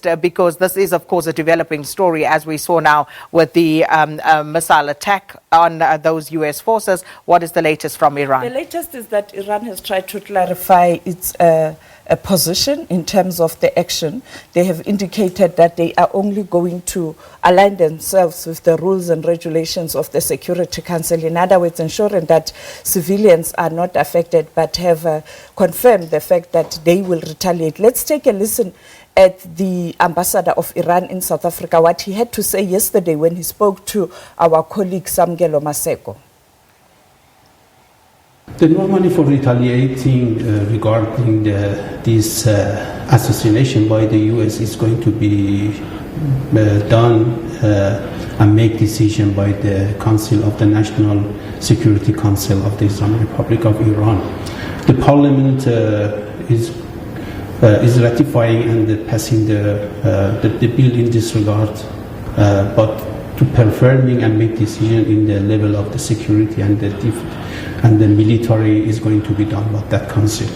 latest, because this is, of course, a developing story, as we saw now with the missile attack on those U.S. forces. What is the latest from Iran? The latest is that Iran has tried to clarify its a position in terms of the action. They have indicated that they are only going to align themselves with the rules and regulations of the Security Council. In other words, ensuring that civilians are not affected, but have confirmed the fact that they will retaliate. Let's take a listen at the ambassador of Iran in South Africa, what he had to say yesterday when he spoke to our colleague Samgelo Maseko. The normally for retaliating regarding this assassination by the U.S. is going to be done and make decision by the Council of the National Security Council of the Islamic Republic of Iran. The Parliament is ratifying and passing the bill in this regard, but to performing and make decision in the level of the security and the military is going to be done by that council.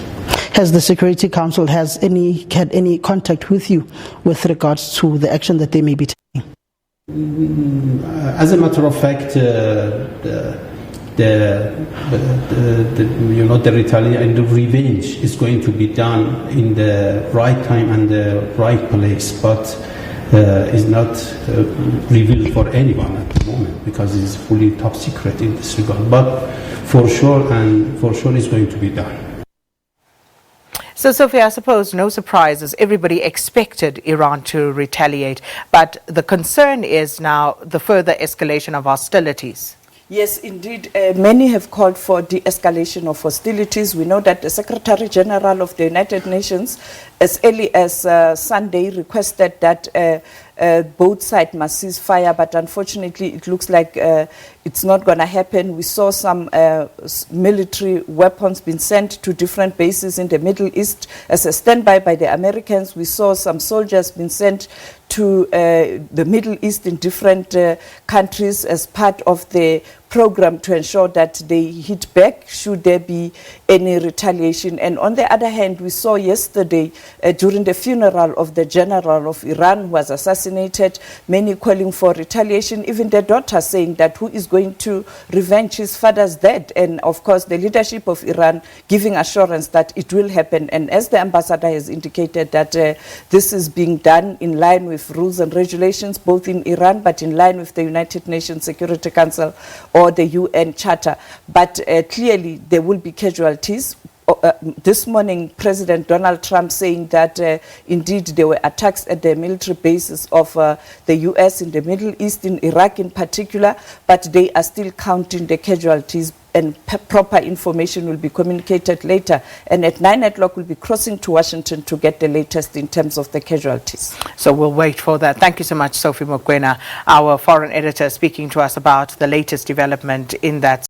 Has the Security Council had any contact with you with regards to the action that they may be taking? As a matter of fact, the retaliation and the revenge is going to be done in the right time and the right place, but is not revealed for anyone at the moment because it's fully top secret in this regard. But for sure it's going to be done. So, Sophie, I suppose no surprises. Everybody expected Iran to retaliate, but the concern is now the further escalation of hostilities. Yes, indeed. Many have called for de-escalation of hostilities. We know that the Secretary General of the United Nations, as early as Sunday, requested that both sides must cease fire, but unfortunately it looks like it's not going to happen. We saw some military weapons being sent to different bases in the Middle East as a standby by the Americans. We saw some soldiers being sent to the Middle East in different countries as part of the program to ensure that they hit back should there be any retaliation. And on the other hand, we saw yesterday during the funeral of the general of Iran who was assassinated, many calling for retaliation, even the daughter saying that who is going to revenge his father's death. And of course the leadership of Iran giving assurance that it will happen. And as the ambassador has indicated that this is being done in line with rules and regulations both in Iran but in line with the United Nations Security Council or the UN Charter. But clearly there will be casualties. This morning, President Donald Trump saying that indeed there were attacks at the military bases of the U.S. in the Middle East, in Iraq in particular, but they are still counting the casualties, and proper information will be communicated later. And at 9 o'clock, we'll be crossing to Washington to get the latest in terms of the casualties. So we'll wait for that. Thank you so much, Sophie Mokoena, our foreign editor, speaking to us about the latest development in that.